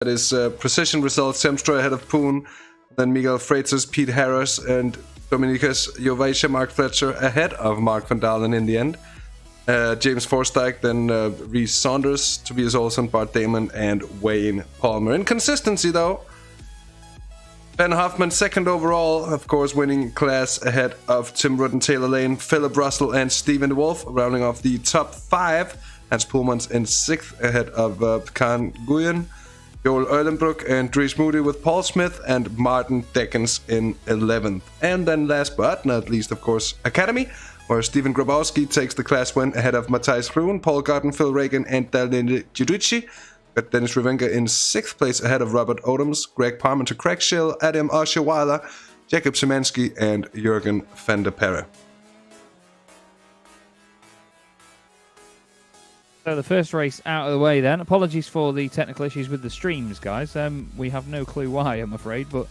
That is Precision Results, Semstra ahead of Poon, then Miguel Freitas, Pete Harris, and Dominicus Jovaisha, Mark Fletcher ahead of Mark Van Dalen in the end. James Forstyke, then Reese Saunders, Tobias Olsen, Bart Damon, and Wayne Palmer. In consistency, though, Ben Hoffman, second overall, of course, winning class ahead of Tim Rutten, Taylor Lane, Philip Russell, and Stephen DeWolf, rounding off the top 5. Hans Poelmans in 6th ahead of Khan Guyen, Joel Erlenbrook, and Dries Moody with Paul Smith, and Martin Deckens in 11th. And then last but not least, of course, Academy, where Stephen Grabowski takes the class win ahead of Matthias Gruen, Paul Garten, Phil Reagan, and Daniel Giudici. Got Dennis Rivenga in 6th place ahead of Robert Odoms, Greg Parmenter, Craig Schill, Adam Oshawala, Jacob Szymanski, and Jürgen van der Perre. So the first race out of the way then. Apologies for the technical issues with the streams, guys. We have no clue why, I'm afraid, but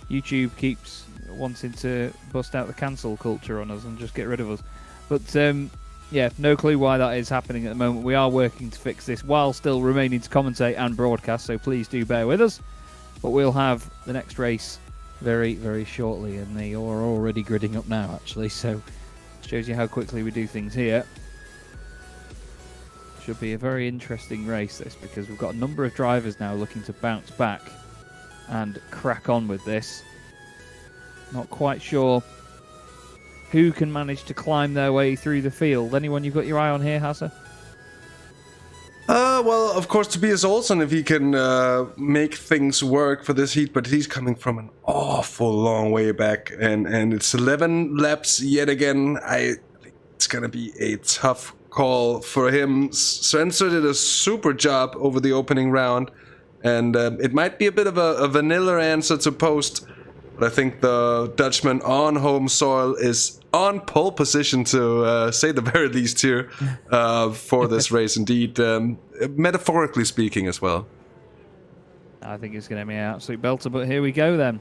YouTube keeps wanting to bust out the cancel culture on us and just get rid of us. But yeah, no clue why that is happening at the moment. We are working to fix this while still remaining to commentate and broadcast, so please do bear with us. But we'll have the next race very, very shortly, and they are already gridding up now, actually, so it shows you how quickly we do things here. Should be a very interesting race, this, because we've got a number of drivers now looking to bounce back and crack on with this. Not quite sure who can manage to climb their way through the field. Anyone you've got your eye on here, Hasse? Well, of course, Tobias Olsen, if he can make things work for this heat, but he's coming from an awful long way back, and it's 11 laps yet again. I think it's going to be a tough call for him. Spencer did a super job over the opening round, and it might be a bit of a vanilla answer to post, but I think the Dutchman on home soil is on pole position to say the very least here for this race, indeed, metaphorically speaking as well. I think it's going to be an absolute belter, but here we go then.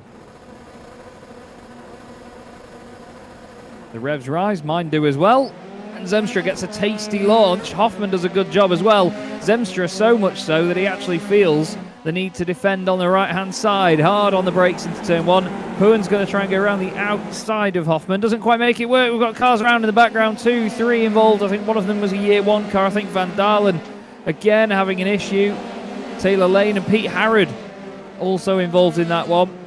The revs rise, mine do as well. And Zemstra gets a tasty launch. Hoffman does a good job as well. Zemstra so much so that he actually feels the need to defend on the right-hand side. Hard on the brakes into turn 1. Puen's going to try and go around the outside of Hoffman. Doesn't quite make it work. We've got cars around in the background. 2, 3 involved. I think one of them was a year 1 car. I think Van Dalen again having an issue. Taylor Lane and Pete Harrod also involved in that one.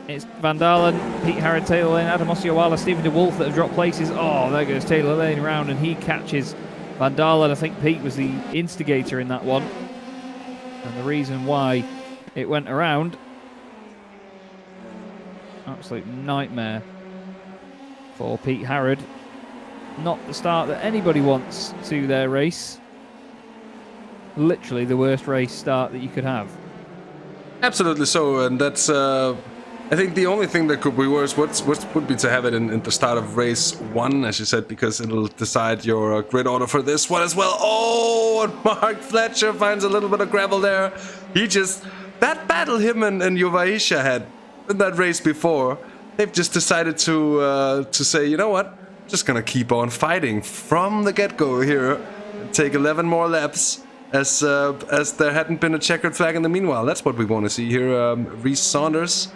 It's Van Dalen, Pete Harrod, Taylor Lane, Adam Ossiowala, Stephen DeWolf that have dropped places. Oh, there goes Taylor Lane around and he catches Van Dalen. I think Pete was the instigator in that one. And the reason why it went around, absolute nightmare for Pete Harrod. Not the start that anybody wants to their race. Literally the worst race start that you could have. Absolutely so, and that's I think the only thing that could be worse would be to have it in the start of race 1, as you said, because it'll decide your grid order for this one as well. Oh, and Mark Fletcher finds a little bit of gravel there. That battle him and Jovaisha had in that race before, they've just decided to say, you know what, just gonna keep on fighting from the get-go here and take 11 more laps. As there hadn't been a checkered flag in the meanwhile. That's what we want to see here. Reese Saunders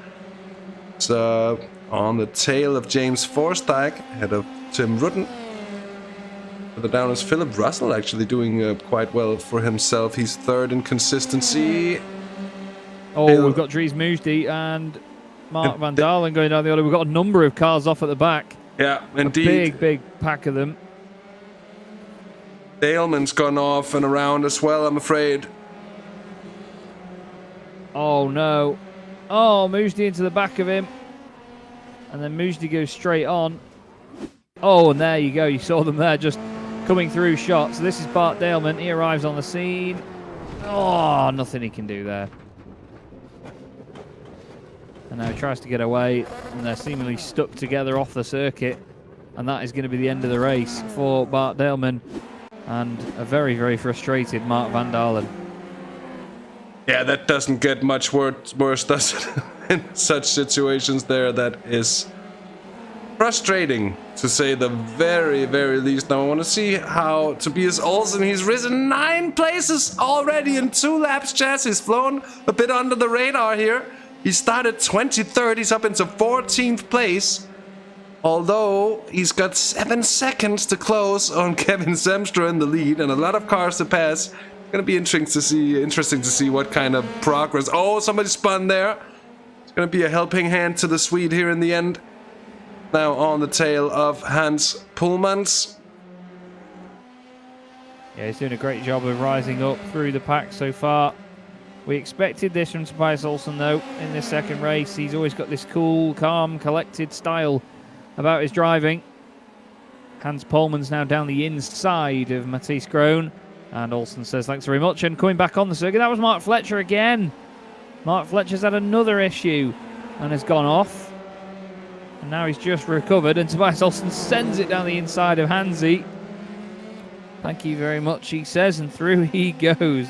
is on the tail of James Forstyke, ahead of Tim Rutten. Further down is Philip Russell, actually doing quite well for himself. He's 3rd in consistency. Oh, we've got Dries Moosdy and Mark Van Dalen going down the order. We've got a number of cars off at the back. Yeah, indeed. A big pack of them. Daleman's gone off and around as well, I'm afraid. Oh, no. Oh, Moosdy into the back of him. And then Moosdy goes straight on. Oh, and there you go. You saw them there just coming through shot. So this is Bart Daleman. He arrives on the scene. Oh, nothing he can do there. And now he tries to get away. And they're seemingly stuck together off the circuit. And that is going to be the end of the race for Bart Daleman. And a very, very frustrated Mark Van Dalen. Yeah, that doesn't get much worse, does it? In such situations there, that is frustrating, to say the very, very least. Now I want to see how Tobias Olsen, he's risen 9 places already in 2 laps, Chaz. He's flown a bit under the radar here. He started 23rd, he's up into 14th place. Although he's got 7 seconds to close on Kevin Zemstra in the lead and a lot of cars to pass. It's gonna be interesting to see what kind of progress. Oh, somebody spun there. It's gonna be a helping hand to the Swede here in the end. Now on the tail of Hans Pullmans. Yeah, he's doing a great job of rising up through the pack so far. We expected this from Tobias Olsen, though, in this second race. He's always got this cool, calm, collected style about his driving. Hans Pullman's now down the inside of Matisse Groen. And Olsen says thanks very much. And coming back on the circuit, that was Mark Fletcher again. Mark Fletcher's had another issue and has gone off. And now he's just recovered, and Tobias Olsen sends it down the inside of Hansi. Thank you very much, he says, and through he goes.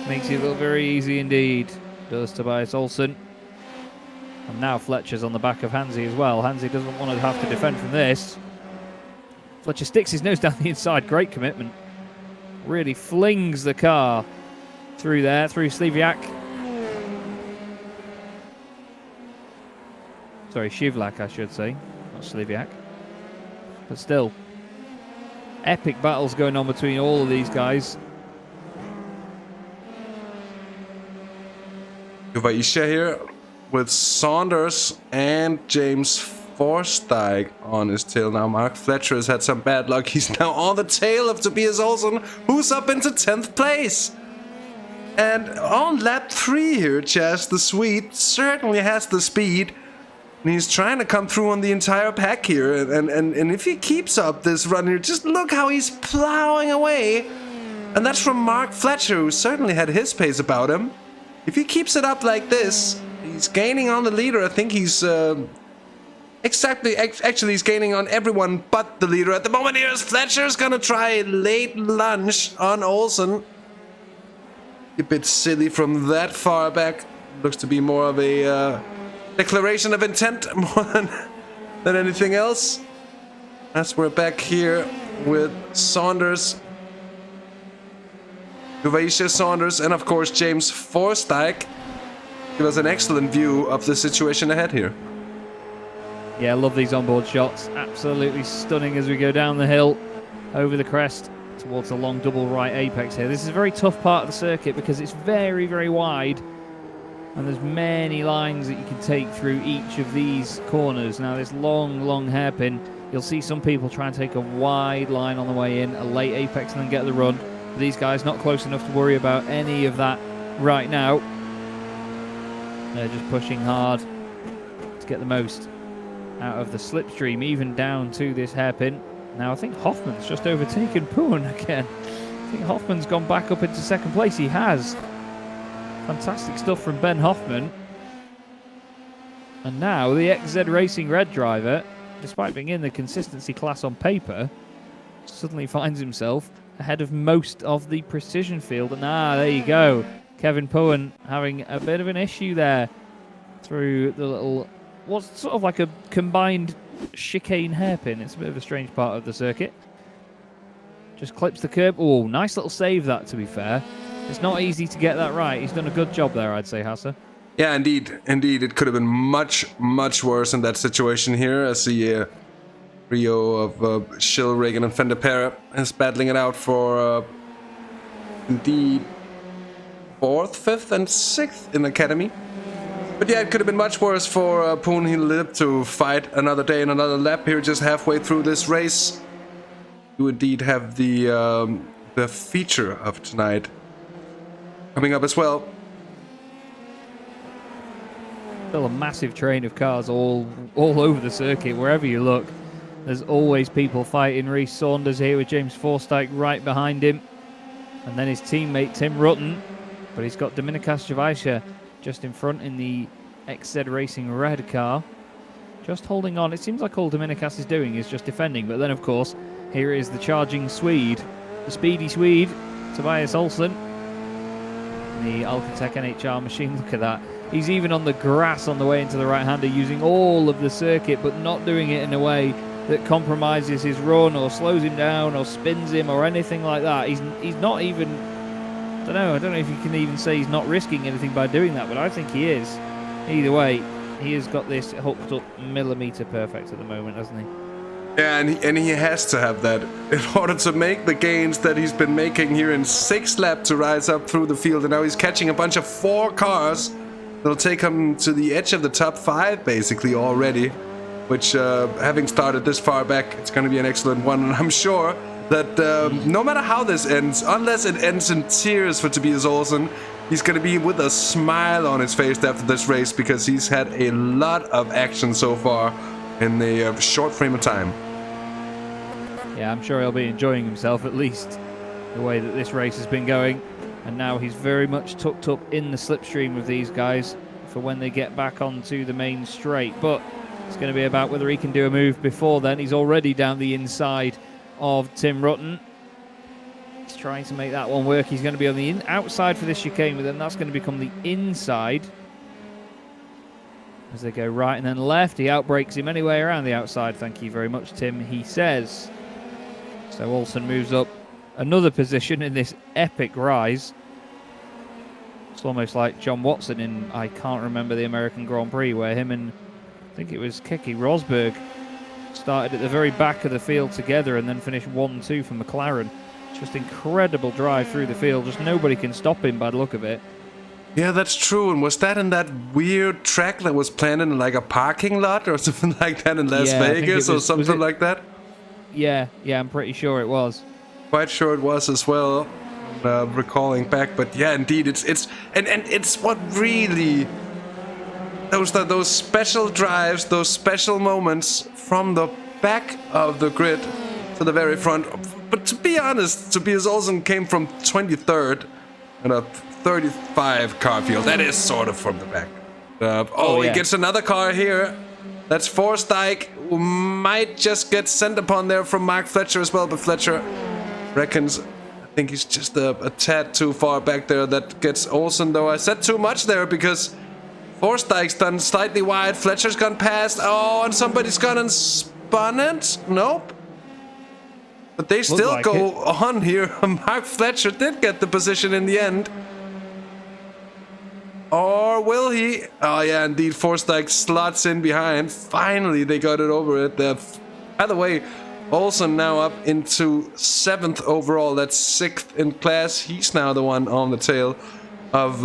Makes it look very easy indeed, does Tobias Olsen. And now Fletcher's on the back of Hansi as well. Hansi doesn't want to have to defend from this. Fletcher sticks his nose down the inside, great commitment. Really flings the car through there, through Sliviak. Sorry, Shivlak, I should say, not Sliviak. But still, epic battles going on between all of these guys. Juvaisha here with Saunders and James Forstyke on his tail. Now Mark Fletcher has had some bad luck. He's now on the tail of Tobias Olsen, who's up into 10th place. And on lap 3 here, Chaz, the Swede certainly has the speed. And he's trying to come through on the entire pack here. And if he keeps up this run here, just look how he's plowing away. And that's from Mark Fletcher, who certainly had his pace about him. If he keeps it up like this, he's gaining on the leader. I think he's actually he's gaining on everyone but the leader at the moment. Here's Fletcher's gonna try a late lunge on Olsen. A bit silly from that far back. Looks to be more of a declaration of intent more than anything else. As we're back here with Saunders, Juvaisha Saunders, and of course James Forstyke. Give us an excellent view of the situation ahead here. Yeah, I love these onboard shots. Absolutely stunning as we go down the hill, over the crest, towards the long double right apex here. This is a very tough part of the circuit because it's very, very wide. And there's many lines that you can take through each of these corners. Now, this long, long hairpin, you'll see some people try and take a wide line on the way in, a late apex, and then get the run. But these guys not close enough to worry about any of that right now. They're just pushing hard to get the most out of the slipstream, even down to this hairpin. Now, I think Hoffman's just overtaken Poon again. I think Hoffman's gone back up into second place. He has. Fantastic stuff from Ben Hoffman. And now the XZ Racing Red driver, despite being in the consistency class on paper, suddenly finds himself ahead of most of the precision field. And there you go. Kevin Poon having a bit of an issue there through the little, what's sort of like a combined chicane hairpin. It's a bit of a strange part of the circuit. Just clips the curb. Oh, nice little save that, to be fair. It's not easy to get that right. He's done a good job there, I'd say, Hasse. Yeah, indeed. Indeed, it could have been much, much worse in that situation here, as the trio of Schill, Reagan, and Fender Pera is battling it out for the 4th, 5th, and 6th in Academy. But yeah, it could have been much worse for Poon. He lived to fight another day and another lap here, just halfway through this race. You indeed have the feature of tonight coming up as well. Still a massive train of cars all over the circuit, wherever you look. There's always people fighting. Reece Saunders here with James Forstyke right behind him. And then his teammate Tim Rutten. But he's got Dominikas Juvaisha just in front in the XZ Racing Red car. Just holding on. It seems like all Dominikas is doing is just defending. But then, of course, here is the charging Swede. The speedy Swede, Tobias Olsen. In the Alcatec NHR machine. Look at that. He's even on the grass on the way into the right-hander, using all of the circuit, but not doing it in a way that compromises his run or slows him down or spins him or anything like that. He's not even... I don't know if you can even say he's not risking anything by doing that, but I think he is. Either way, he has got this hooked up millimetre perfect at the moment, hasn't he? Yeah, and he has to have that in order to make the gains that he's been making here in 6th lap to rise up through the field. And now he's catching a bunch of 4 cars that'll take him to the edge of the top 5 basically already. Which, having started this far back, it's going to be an excellent one. And I'm sure that no matter how this ends, unless it ends in tears for Tobias Olsen, he's going to be with a smile on his face after this race, because he's had a lot of action so far in a short frame of time. Yeah, I'm sure he'll be enjoying himself, at least the way that this race has been going. And now he's very much tucked up in the slipstream of these guys for when they get back onto the main straight. But it's going to be about whether he can do a move before then. He's already down the inside of Tim Rutten. He's trying to make that one work. He's going to be on the outside for this chicane, but then that's going to become the inside. As they go right and then left, he outbrakes him anyway around the outside. Thank you very much, Tim, he says. So Olsen moves up another position in this epic rise. It's almost like John Watson in, I can't remember the American Grand Prix, where him and, I think it was Keke Rosberg, started at the very back of the field together and then finished 1-2 for McLaren. Just incredible drive through the field. Just nobody can stop him by the look of it. Yeah, that's true. And was that in that weird track that was planned in like a parking lot or something like that in Las Vegas or something like that? Yeah, I'm pretty sure it was. Quite sure it was as well. Recalling back, but yeah, indeed, it's what really those special drives, those special moments from the back of the grid to the very front. But to be honest, Tobias Olsen came from 23rd in a 35 car field. That is sort of from the back. He gets another car here. That's Forsythe, who might just get sent upon there from Mark Fletcher as well, but Fletcher reckons, I think he's just a tad too far back there. That gets Olsen, though. I said too much there because Forsythe's done slightly wide. Fletcher's gone past. Oh, and somebody's gone and spun it. Nope. But they still like go on here. Mark Fletcher did get the position in the end. Or will he? Oh, yeah, indeed. Forsythe slots in behind. Finally, they got it over it. By the way, Olsen now up into 7th overall. That's 6th in class. He's now the one on the tail of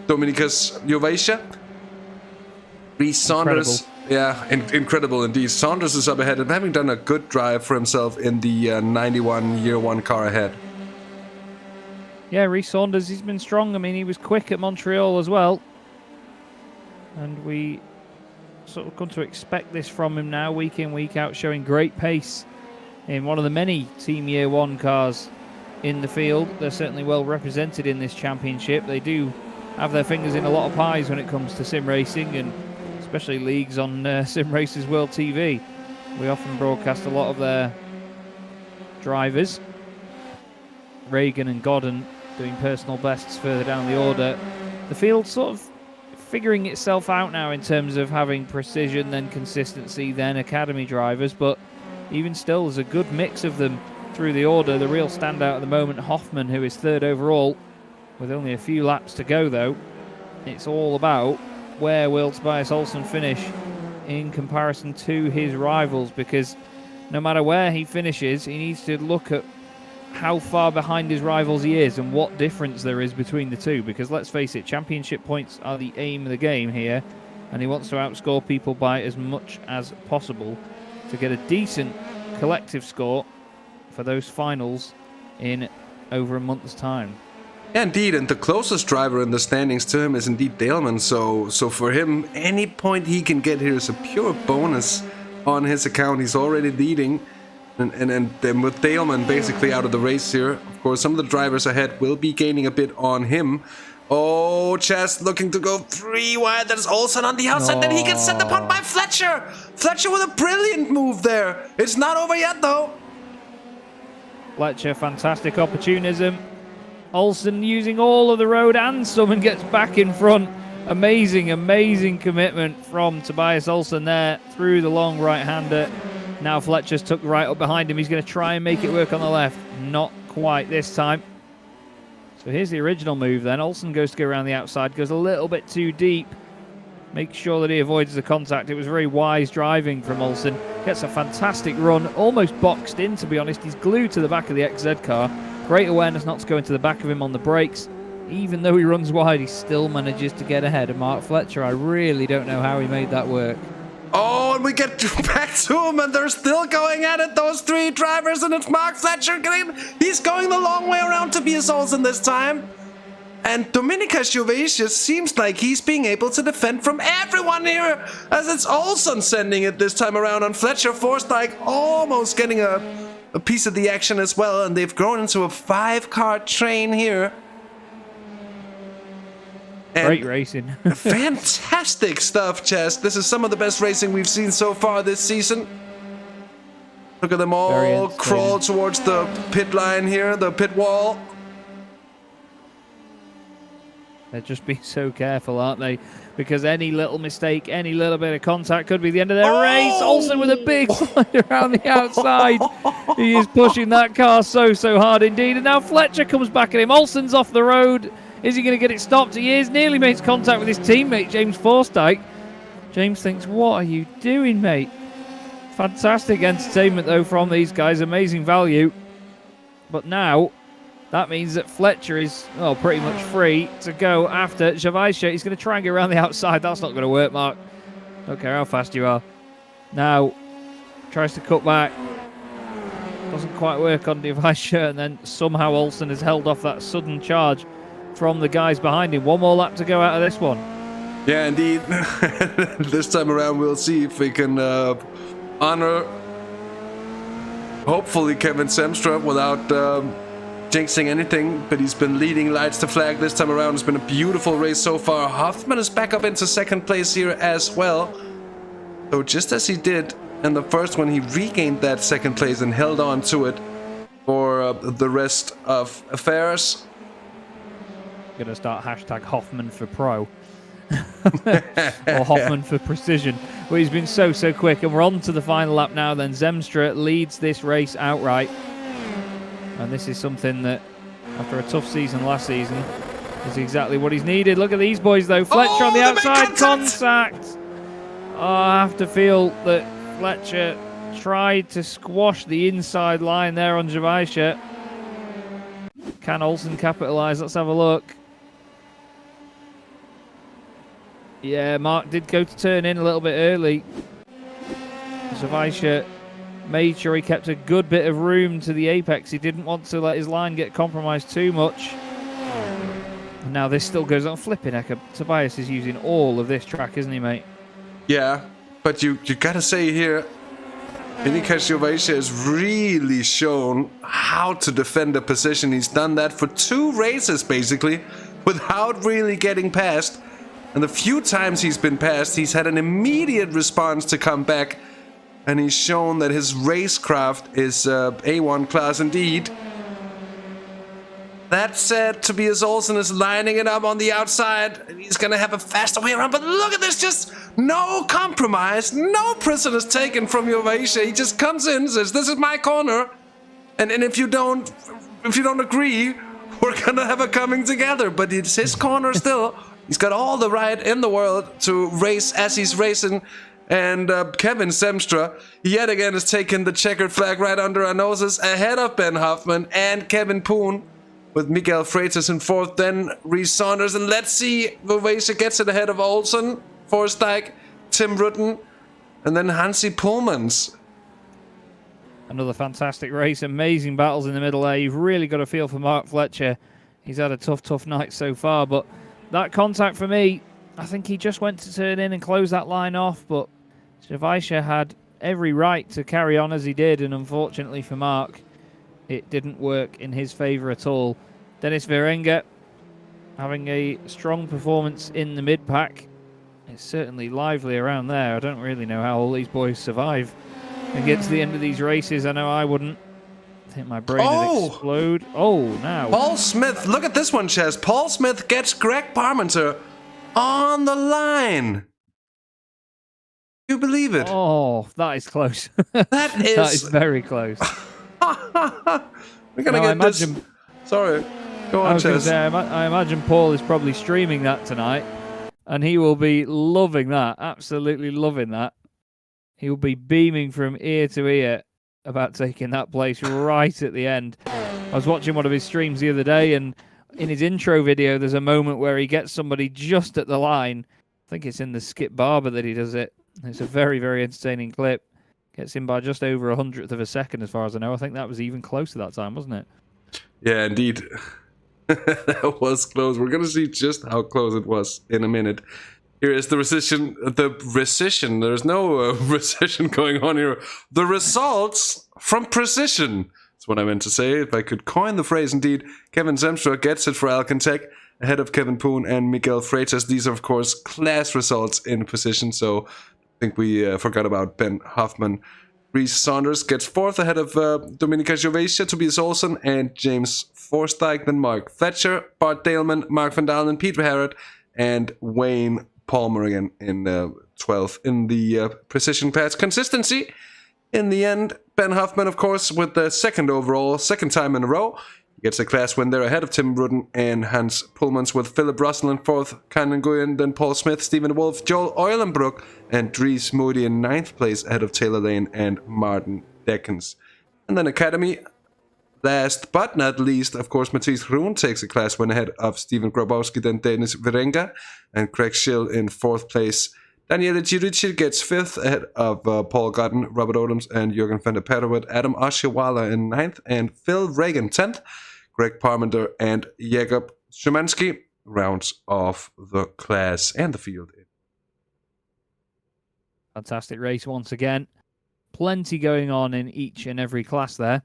Dominikas Jovacia. Reece Saunders. Yeah, incredible indeed. Saunders is up ahead and having done a good drive for himself in the 91 year 1 car ahead. Yeah, Reece Saunders, he's been strong. I mean, he was quick at Montreal as well. And we sort of come to expect this from him now, week in, week out, showing great pace in one of the many Team Year 1 cars in the field. They're certainly well represented in this championship. They do have their fingers in a lot of pies when it comes to sim racing, and especially leagues on Simracersworld TV. We often broadcast a lot of their drivers. Reagan and Godden doing personal bests further down the order. The field's sort of figuring itself out now in terms of having precision, then consistency, then academy drivers, but even still there's a good mix of them through the order. The real standout at the moment, Hoffman, who is 3rd overall, with only a few laps to go though. It's all about where will Tobias Olsen finish in comparison to his rivals, because no matter where he finishes, he needs to look at how far behind his rivals he is and what difference there is between the two, because let's face it, championship points are the aim of the game here, and he wants to outscore people by as much as possible to get a decent collective score for those finals in over a month's time. Yeah, indeed, and the closest driver in the standings to him is indeed Daleman, so for him, any point he can get here is a pure bonus on his account. He's already leading. And then with Daleman basically out of the race here, of course, some of the drivers ahead will be gaining a bit on him. Oh, Chess looking to go 3 wide. That is Olsen on the outside. Then he gets sent upon by Fletcher. Fletcher with a brilliant move there. It's not over yet, though. Fletcher, fantastic opportunism. Olsen using all of the road and some and gets back in front. Amazing, amazing commitment from Tobias Olsen there through the long right-hander. Now Fletcher's tucked right up behind him. He's going to try and make it work on the left. Not quite this time. So here's the original move then. Olsen goes to go around the outside, goes a little bit too deep. Makes sure that he avoids the contact. It was very wise driving from Olsen. Gets a fantastic run, almost boxed in, to be honest. He's glued to the back of the XZ car. Great awareness not to go into the back of him on the brakes. Even though he runs wide, he still manages to get ahead of Mark Fletcher. I really don't know how he made that work. Oh, and we get back to him, and they're still going at it, those three drivers, and it's Mark Fletcher he's going the long way around Tobias Olsen this time. And Dominicus Jovic seems like he's being able to defend from everyone here, as it's Olsen sending it this time around on Fletcher. Forsythe almost getting a piece of the action as well, and they've grown into a 5-car train here. And great racing. fantastic stuff, Chess. This is some of the best racing we've seen so far this season. Look at them all crawl towards the pit line here, the pit wall. They're just being so careful, aren't they? Because any little mistake, any little bit of contact could be the end of their race. Olsen with a big slide around the outside. He is pushing that car so hard indeed. And now Fletcher comes back at him. Olsen's off the road. Is he going to get it stopped? He is. Nearly makes contact with his teammate, James Forsythe. James thinks, what are you doing, mate? Fantastic entertainment, though, from these guys. Amazing value. But now, that means that Fletcher is, well, pretty much free to go after Jovic. He's going to try and get around the outside. That's not going to work, Mark. Don't care how fast you are. Now, tries to cut back. Doesn't quite work on Jovic, and then somehow Olsen has held off that sudden charge from the guys behind him. One more lap to go out of this one. Yeah, indeed. This time around, we'll see if we can honor, hopefully, Kevin Zemstra without jinxing anything, but he's been leading lights to flag this time around. It's been a beautiful race so far. Hoffman is back up into second place here as well. So just as he did in the first one, he regained that second place and held on to it for the rest of affairs. Going to start hashtag Hoffman for Pro. Or Hoffman for Precision. But he's been so quick. And we're on to the final lap now then. Zemstra leads this race outright. And this is something that, after a tough season last season, is exactly what he's needed. Look at these boys though. Fletcher on the outside. Contact! Oh, I have to feel that Fletcher tried to squash the inside line there on Jovic. Can Olsen capitalise? Let's have a look. Yeah, Mark did go to turn in a little bit early. Jovic made sure he kept a good bit of room to the apex. He didn't want to let his line get compromised too much. And now this still goes on. Flipping heck, Tobias is using all of this track, isn't he, mate? Yeah, but you gotta say here, Dominicus Jovic has really shown how to defend a position. He's done that for 2 races, basically, without really getting past. And the few times he's been passed, he's had an immediate response to come back. And he's shown that his racecraft is A1 class indeed. That said, Tobias Olsen is lining it up on the outside. And he's going to have a faster way around. But look at this, just no compromise. No prisoners taken from Jovic. He just comes in, says, this is my corner. And if you don't agree, we're going to have a coming together. But it's his corner still. He's got all the right in the world to race as he's racing. And Kevin Zemstra, yet again, has taken the checkered flag right under our noses, ahead of Ben Hoffman and Kevin Poon, with Miguel Freitas in 4th, then Rhys Saunders. And let's see, Jovic gets it ahead of Olsen, Forsythe, Tim Rutten, and then Hansi Pullmans. Another fantastic race, amazing battles in the middle there. You've really got a feel for Mark Fletcher. He's had a tough night so far, but that contact for me, I think he just went to turn in and close that line off, but Jovic had every right to carry on as he did, and unfortunately for Mark, it didn't work in his favour at all. Dennis Verenga having a strong performance in the mid-pack. It's certainly lively around there. I don't really know how all these boys survive and get to the end of these races. I know I wouldn't. think my brain would explode. Oh, now. Paul Smith, look at this one, Chaz. Paul Smith gets Greg Parmenter on the line. You believe it? Oh, that is close. That is very close. We're gonna get this. Sorry, go on, Chaz. I imagine Paul is probably streaming that tonight, and he will be loving that. Absolutely loving that. He will be beaming from ear to ear about taking that place right at the end. I was watching one of his streams the other day, and in his intro video, there's a moment where he gets somebody just at the line. I think it's in the Skip Barber that he does it. It's a very, very entertaining clip. Gets in by just over 100th of a second, as far as I know. I think that was even closer that time, wasn't it? Yeah, indeed. That was close. We're going to see just how close it was in a minute. Here is the recession. There's no recession going on here. The results from precision. That's what I meant to say. If I could coin the phrase, indeed. Kevin Zemstra gets it for Alcantech ahead of Kevin Poon and Miguel Freitas. These are, of course, class results in precision. So I think we forgot about Ben Hoffman. Reese Saunders gets fourth ahead of Dominika Jovecia, Tobias Olsen, and James Forstyke. Then Mark Fletcher, Bart Daleman, Mark Van Dalen, Peter Harrod, and Wayne Palmer again in 12th in the precision class. Consistency in the end. Ben Hoffman, of course, with the second overall, second time in a row. He gets a class win there ahead of Tim Rudden and Hans Pullmans, with Philip Russell in fourth, Ken Nguyen, then Paul Smith, Stephen Wolf, Joel Eulenbrook, and Dries Moody in ninth place ahead of Taylor Lane and Martin Deckens. And then Academy, last but not least, of course, Mathias Groen takes a class win ahead of Steven Grabowski, then Dennis Virenga, and Craig Schill in fourth place. Daniele Girucci gets fifth ahead of Paul Godden, Robert Odoms, and Jürgen van der Perre, with Adam Oshiwala in ninth, and Phil Reagan 10th. Greg Parmenter and Jakob Szymanski rounds off the class and the field. Fantastic race once again. Plenty going on in each and every class there.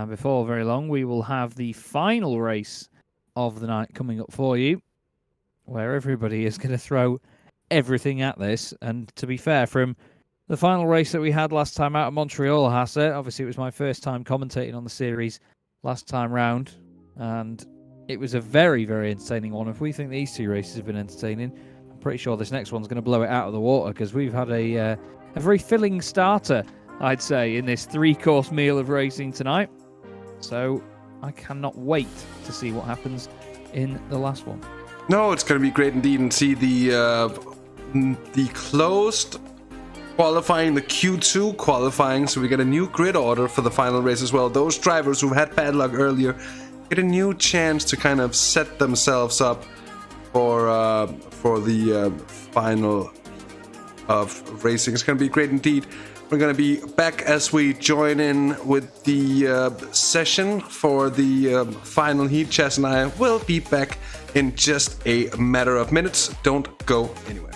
Before very long, we will have the final race of the night coming up for you, where everybody is going to throw everything at this. And to be fair, from the final race that we had last time out at Montreal, Hasse, obviously it was my first time commentating on the series last time round, and it was a very, very entertaining one. If we think these two races have been entertaining, I'm pretty sure this next one's going to blow it out of the water, because we've had a very filling starter, I'd say, in this three-course meal of racing tonight. So I cannot wait to see what happens in the last one. No, it's going to be great indeed, and see the closed qualifying, the Q2 qualifying, so we get a new grid order for the final race as well. Those drivers who had bad luck earlier get a new chance to kind of set themselves up for the final of racing. It's going to be great indeed. We're going to be back as we join in with the session for the final heat. Chess and I will be back in just a matter of minutes. Don't go anywhere.